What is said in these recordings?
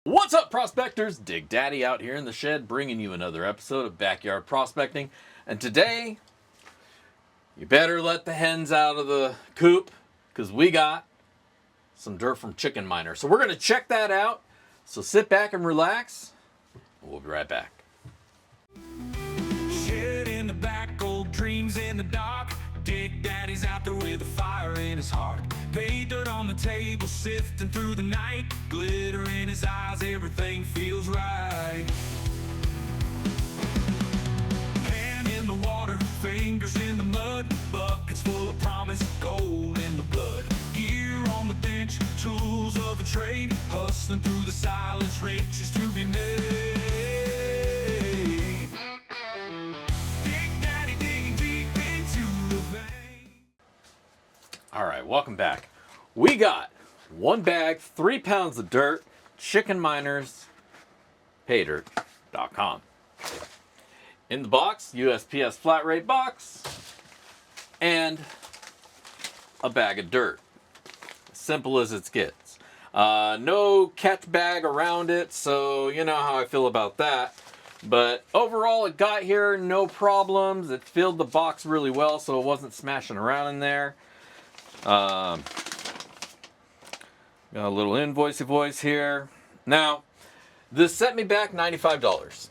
What's up, prospectors? Dig Daddy out here in the shed bringing you another episode of Backyard Prospecting. And today, you better let the hens out of the coop because we got some dirt from Chicken Miner. So we're going to check that out. So sit back and relax. And we'll be right back. Shed in the back, old dreams in the dark. Dig Daddy's out there with a fire in his heart. Paydirt on the table, sifting through the night. Glitter in his eyes, everything feels right. Hand in the water, fingers in the mud. Buckets full of promise, gold in the blood. Gear on the bench, tools of a trade. Hustling through the silence, riches to be made. All right, welcome back. We got one bag, 3 pounds of dirt, Chicken Miners, Paydirt.com. In the box, USPS flat rate box, and a bag of dirt. Simple as it gets. No catch bag around it, so you know how I feel about that. But overall, it got here, no problems. It filled the box really well, so it wasn't smashing around in there. Got a little invoicey voice here. Now, this set me back $95.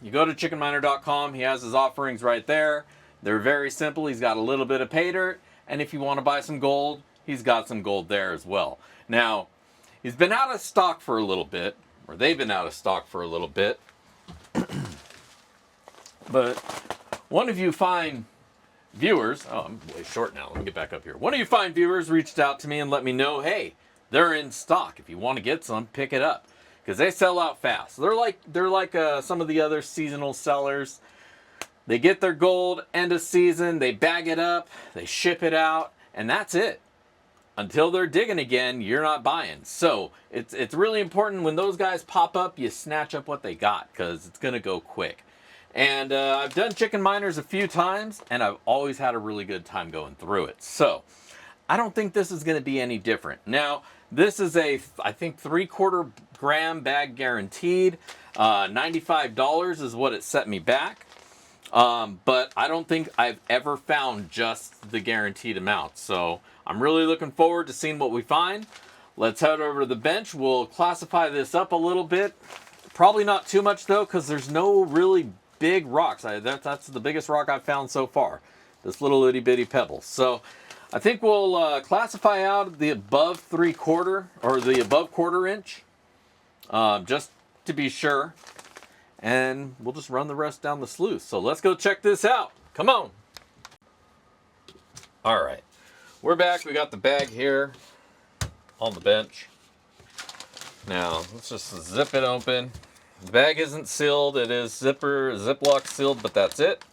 You go to chickenminer.com. He has his offerings right there. They're very simple. He's got a little bit of pay dirt, and if you want to buy some gold, he's got some gold there as well. Now, he's been out of stock for a little bit, or they've been out of stock for a little bit. But one of you fine viewers, I'm way short now, let me get back up here. One of you fine viewers reached out to me and let me know, hey, they're in stock. If you want to get some, pick it up. Because they sell out fast. They're like some of the other seasonal sellers. They get their gold end of season, they bag it up, they ship it out, and that's it. Until they're digging again, you're not buying. So it's really important when those guys pop up, you snatch up what they got because it's going to go quick. And I've done Chicken Miners a few times, and I've always had a really good time going through it. So I don't think this is going to be any different. Now, this is I think 3/4 gram bag guaranteed. $95 is what it set me back. But I don't think I've ever found just the guaranteed amount. So I'm really looking forward to seeing what we find. Let's head over to the bench. We'll classify this up a little bit. Probably not too much, though, because there's no really big rocks. That's the biggest rock I've found so far. This little itty bitty pebble. So I think we'll classify out the above 3/4 or the above 1/4 inch, just to be sure. And we'll just run the rest down the sluice. So let's go check this out. Come on. All right, we're back. We got the bag here on the bench. Now let's just zip it open. The bag isn't sealed. It is Ziploc sealed, but that's it.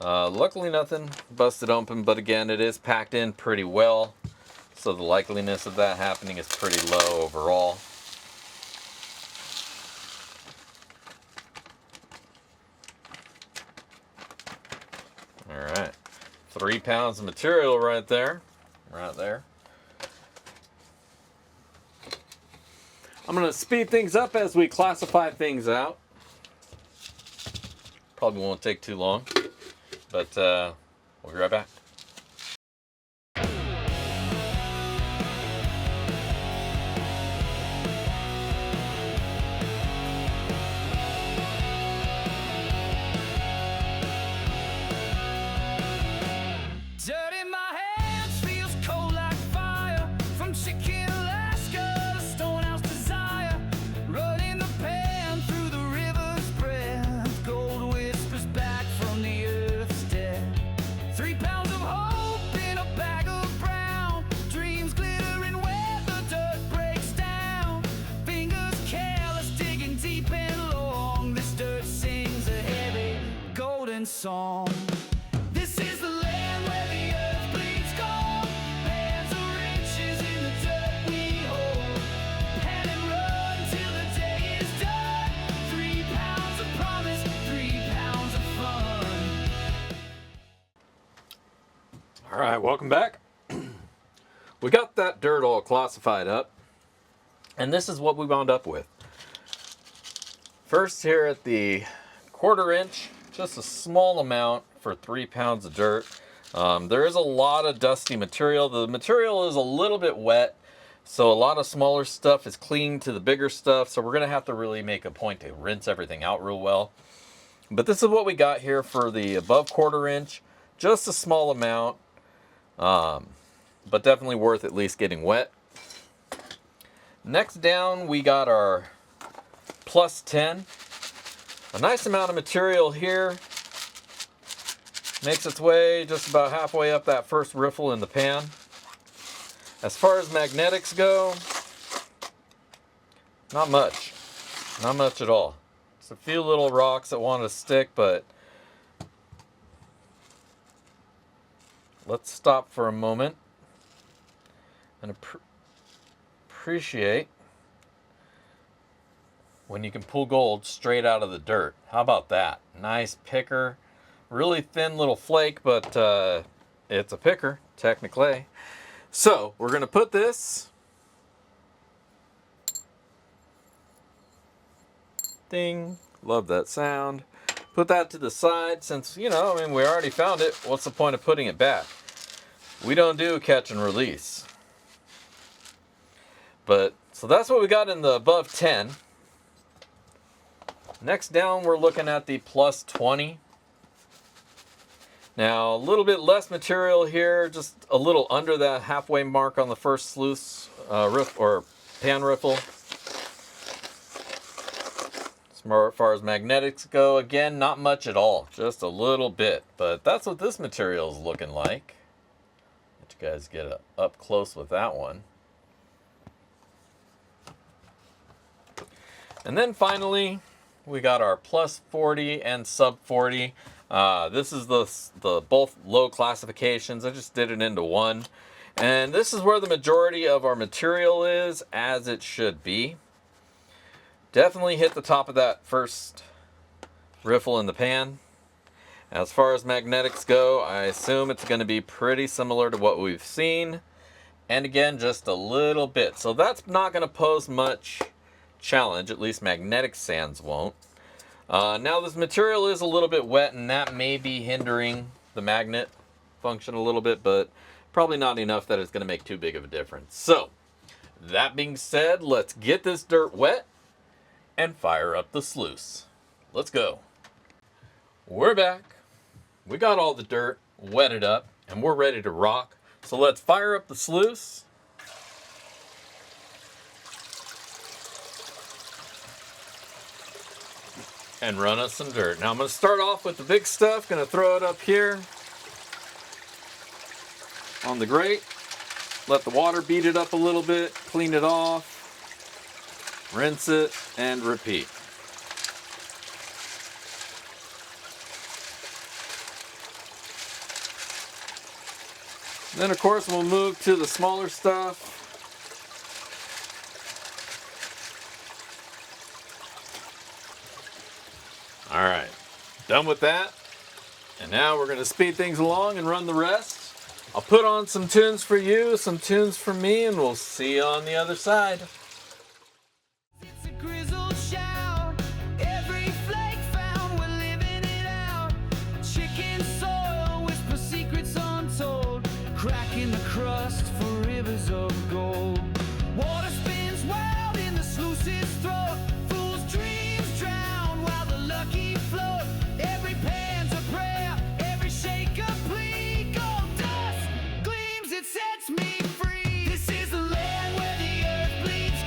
Luckily nothing busted open, but again, it is packed in pretty well. So the likeliness of that happening is pretty low overall. All right, 3 pounds of material right there. I'm going to speed things up as we classify things out. Probably won't take too long, but we'll be right back. Dirt in my hands feels cold like fire. From chicken Alaska to Stonehouse desire. Running the pan through the river's breath. Gold whispers back from the earth's death. 3 pounds of hope in a bag of brown. Dreams glittering where the dirt breaks down. Fingers careless digging deep and long. This dirt sings a heavy golden song. This is the land where the earth bleeds gold. Lands of riches in the dirt we hold. Hand and run till the day is done. 3 pounds of promise, 3 pounds of fun. All right, welcome back. We got that dirt all classified up. And this is what we wound up with. First here at the 1/4 inch, just a small amount for 3 pounds of dirt. There is a lot of dusty material. The material is a little bit wet, so a lot of smaller stuff is clinging to the bigger stuff, so we're going to have to really make a point to rinse everything out real well. But this is what we got here for the above 1/4 inch. Just a small amount, but definitely worth at least getting wet. Next down, we got our +10. A nice amount of material here. Makes its way just about halfway up that first riffle in the pan. As far as magnetics go, not much. Not much at all. Just a few little rocks that want to stick, but let's stop for a moment and appreciate when you can pull gold straight out of the dirt. How about that? Nice picker. Really thin little flake, but it's a picker, technically. So we're going to put this, ding, love that sound. Put that to the side since, you know, I mean, we already found it. What's the point of putting it back? We don't do catch and release. But, so that's what we got in the above 10. Next down, we're looking at the +20. Now, a little bit less material here, just a little under that halfway mark on the first sluice or pan riffle. As far as magnetics go, again, not much at all, just a little bit. But that's what this material is looking like. Let you guys get up close with that one. And then finally, we got our +40 and sub-40. This is the both low classifications. I just did it into one. And this is where the majority of our material is, as it should be. Definitely hit the top of that first riffle in the pan. As far as magnetics go, I assume it's going to be pretty similar to what we've seen. And again, just a little bit. So that's not going to pose much challenge, at least magnetic sands won't. Now this material is a little bit wet, and that may be hindering the magnet function a little bit, but probably not enough that it's going to make too big of a difference. So, that being said, let's get this dirt wet and fire up the sluice. Let's go. We're back. We got all the dirt wetted up, and we're ready to rock. So let's fire up the sluice. And run us some dirt. Now I'm going to start off with the big stuff. Going to throw it up here on the grate. Let the water beat it up a little bit. Clean it off. Rinse it and repeat. Then of course we'll move to the smaller stuff. Alright, done with that. And now we're going to speed things along and run the rest. I'll put on some tunes for you, some tunes for me, and we'll see you on the other side. It's a grizzled shower. Every flake found, we're living it out. Chicken soil, whisper secrets untold. Cracking the crust for rivers of gold. Water spins wild in the sluice's throat. Fool's dreams drown while the lucky float. Every pan's a prayer, every shake a plea. Gold dust gleams, it sets me free. This is the land where the earth bleeds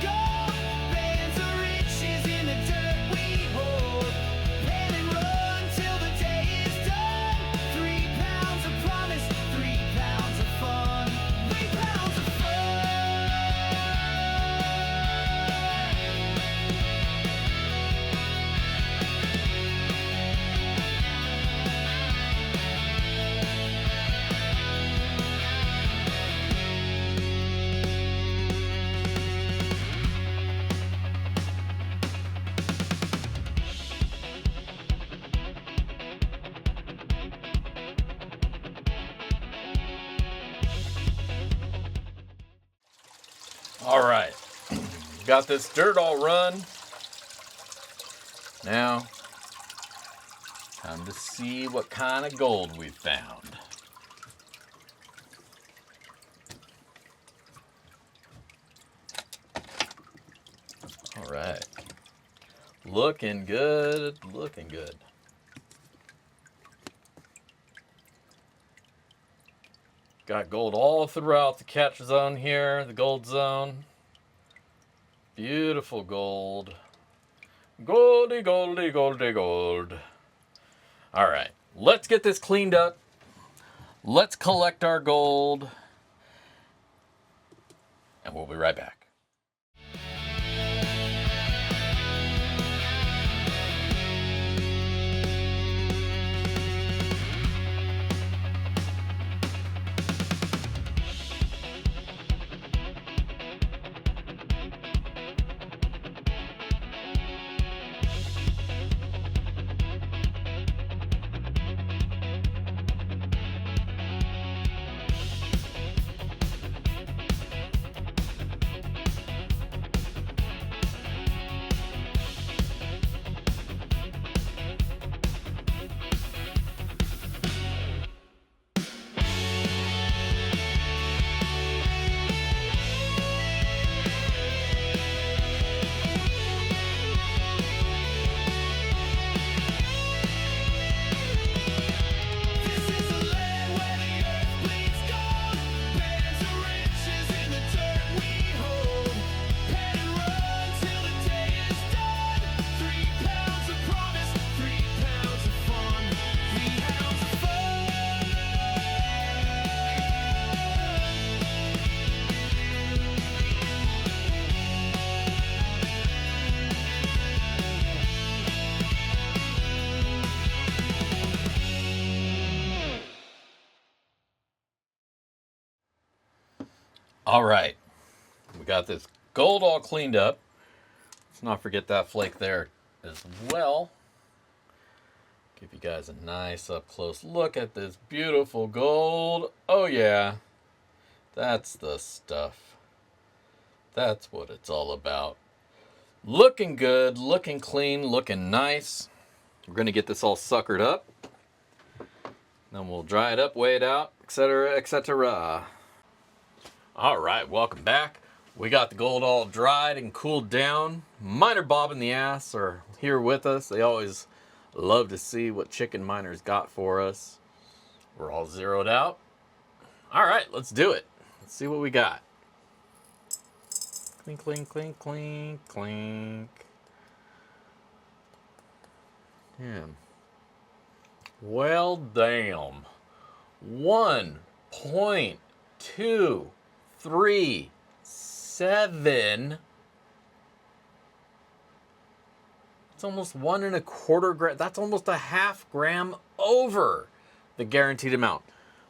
got this dirt all run. Now, time to see what kind of gold we found. All right. Looking good, looking good. Got gold all throughout the catch zone here, the gold zone. Beautiful gold. Goldy, goldy, goldy, gold. All right, let's get this cleaned up. Let's collect our gold. And we'll be right back. All right, we got this gold all cleaned up. Let's not forget that flake there as well. Give you guys a nice up close look at this beautiful gold. Oh yeah, that's the stuff. That's what it's all about. Looking good, looking clean, looking nice. We're gonna get this all suckered up. Then we'll dry it up, weigh it out, etc., etc. All right, welcome back. We got the gold all dried and cooled down. Miner Bob and the Ass are here with us. They always love to see what chicken miners got for us. We're all zeroed out. All right, let's do it. Let's see what we got. Clink, clink, clink, clink, clink. Damn. Well, damn. 1.237. It's almost 1.25 grams. That's almost a half gram over the guaranteed amount.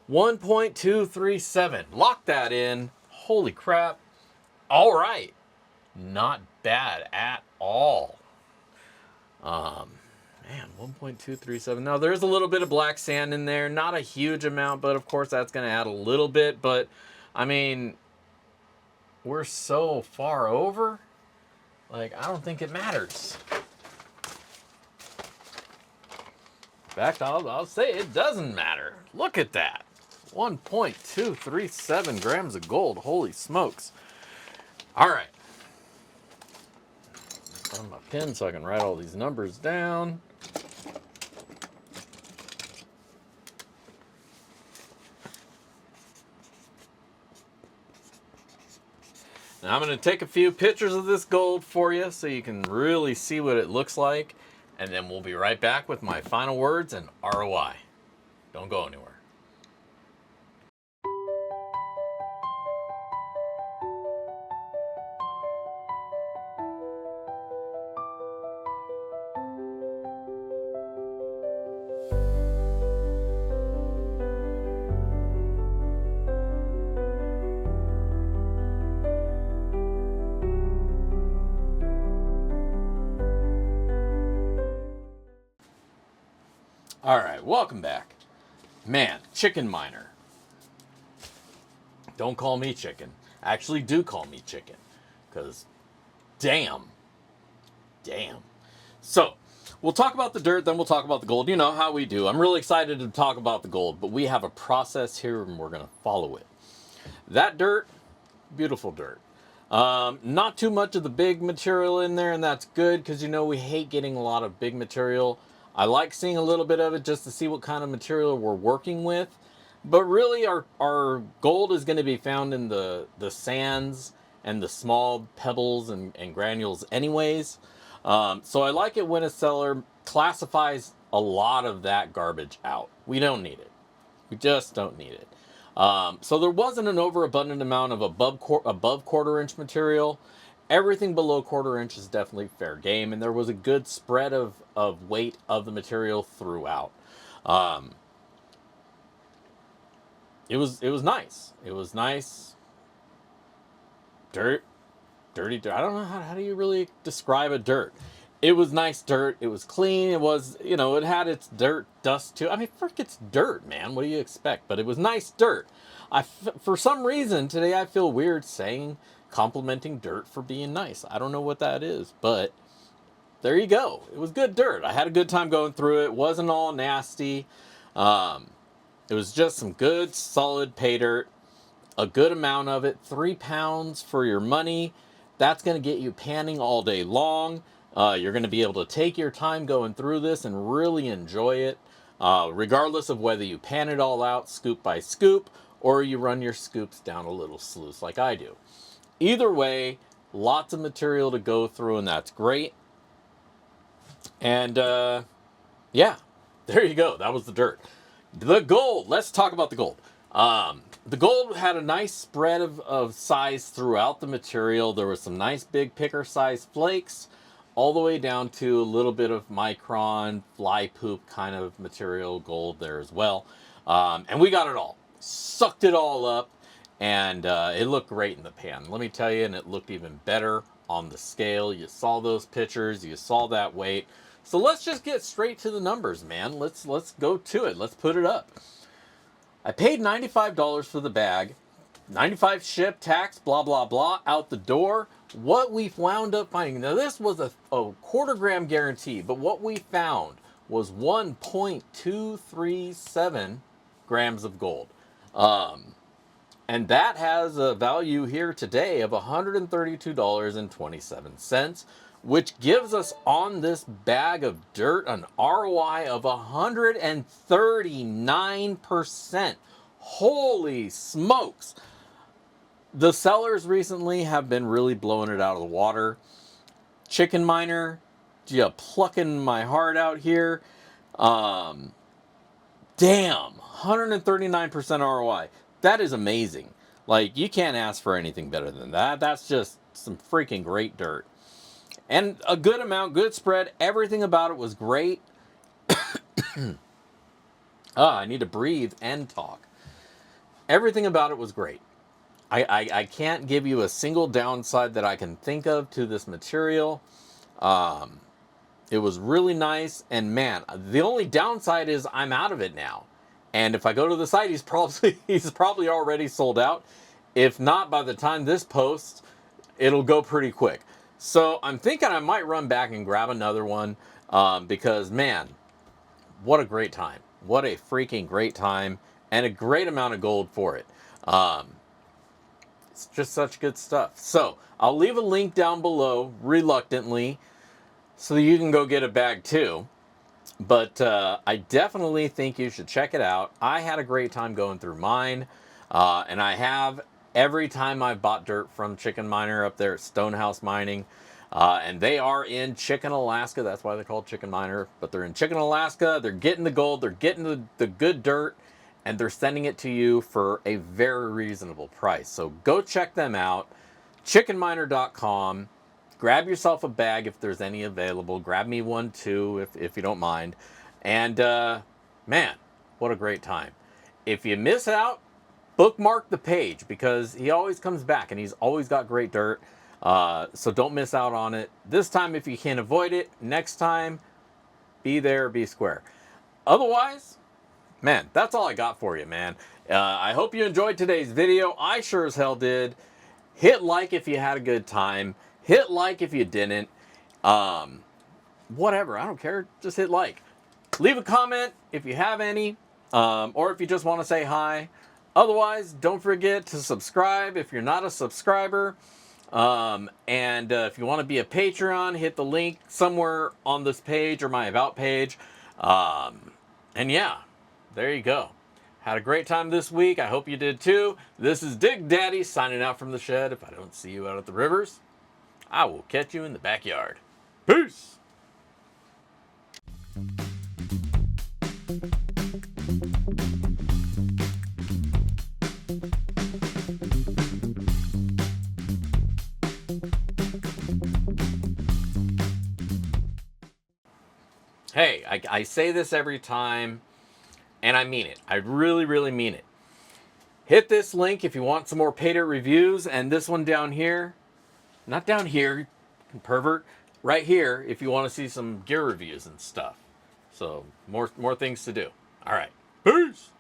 1.237. Lock that in. Holy crap. All right. Not bad at all. Man, 1.237. Now, there's a little bit of black sand in there. Not a huge amount, but of course that's going to add a little bit. But, I mean, we're so far over. Like, I don't think it matters. In fact, I'll say it doesn't matter. Look at that. 1.237 grams of gold. Holy smokes. All right. Find my pen so I can write all these numbers down. Now I'm going to take a few pictures of this gold for you so you can really see what it looks like. And then we'll be right back with my final words and ROI. Don't go anywhere. All right, welcome back. Man, chicken miner. Don't call me chicken. Actually, do call me chicken. Because, Damn. So, we'll talk about the dirt, then we'll talk about the gold. You know how we do. I'm really excited to talk about the gold, but we have a process here and we're going to follow it. That dirt, beautiful dirt. Not too much of the big material in there, and that's good because, you know, we hate getting a lot of big material. I like seeing a little bit of it just to see what kind of material we're working with. But really, our gold is going to be found in the sands and the small pebbles and granules anyways. So I like it when a seller classifies a lot of that garbage out. We don't need it. We just don't need it. So there wasn't an overabundant amount of above quarter-inch material. Everything below quarter-inch is definitely fair game, and there was a good spread of weight of the material throughout. It was nice. It was nice. Dirty dirt. I don't know how do you really describe a dirt. It was nice dirt. It was clean. It was, you know, it had its dirt dust too. I mean, frick, it's dirt, man. What do you expect? But it was nice dirt. For some reason today I feel weird saying complimenting dirt for being nice. I don't know what that is, but there you go. It was good dirt. I had a good time going through it. It wasn't all nasty. It was just some good, solid pay dirt. A good amount of it. 3 pounds for your money. That's going to get you panning all day long. You're going to be able to take your time going through this and really enjoy it, regardless of whether you pan it all out scoop by scoop or you run your scoops down a little sluice like I do. Either way, lots of material to go through, and that's great. And yeah, there you go. That was the dirt. The gold. Let's talk about the gold. The gold had a nice spread of size throughout the material. There was some nice big picker size flakes, all the way down to a little bit of micron, fly poop kind of material gold there as well. And we got it all. Sucked it all up, and it looked great in the pan. Let me tell you, and it looked even better on the scale. You saw those pictures. You saw that weight. So let's just get straight to the numbers, man. Let's go to it. Let's put it up. I paid $95 for the bag. $95 ship, tax, blah, blah, blah, out the door. What we wound up finding, now this was a quarter gram guarantee, but what we found was 1.237 grams of gold. And that has a value here today of $132.27, which gives us on this bag of dirt an ROI of 139%. Holy smokes. The sellers recently have been really blowing it out of the water. Chicken Miner, you plucking my heart out here. Damn, 139% ROI. That is amazing. Like, you can't ask for anything better than that. That's just some freaking great dirt. And a good amount, good spread. Everything about it was great. I need to breathe and talk. Everything about it was great. I can't give you a single downside that I can think of to this material. It was really nice. And man, the only downside is I'm out of it now. And if I go to the site, he's probably already sold out. If not, by the time this posts, it'll go pretty quick. So I'm thinking I might run back and grab another one because, man, what a great time. What a freaking great time, and a great amount of gold for it. It's just such good stuff. So I'll leave a link down below, reluctantly, so you can go get a bag too. But I definitely think you should check it out. I had a great time going through mine, and I have every time I bought dirt from Chicken Miner up there at Stonehouse Mining. And they are in Chicken, Alaska. That's why they're called Chicken Miner. But they're in Chicken, Alaska. They're getting the gold. They're getting the good dirt. And they're sending it to you for a very reasonable price. So go check them out. chickenminer.com. Grab yourself a bag if there's any available. Grab me one too if you don't mind. And man, what a great time. If you miss out, bookmark the page because he always comes back and he's always got great dirt. So don't miss out on it. This time, if you can't avoid it, next time, be there, be square. Otherwise, man, that's all I got for you, man. I hope you enjoyed today's video. I sure as hell did. Hit like if you had a good time. Hit like if you didn't. Whatever, I don't care. Just hit like. Leave a comment if you have any, or if you just want to say hi. Otherwise, don't forget to subscribe if you're not a subscriber. And if you want to be a Patreon, hit the link somewhere on this page or my About page. And yeah, there you go. Had a great time this week. I hope you did too. This is Dig Daddy signing out from the shed. If I don't see you out at the rivers, I will catch you in the backyard. Peace! Hey, I say this every time, and I mean it. I really, really mean it. Hit this link if you want some more Paydirt reviews, and this one down here, not down here, pervert, right here if you want to see some gear reviews and stuff. So, more things to do. All right. Peace!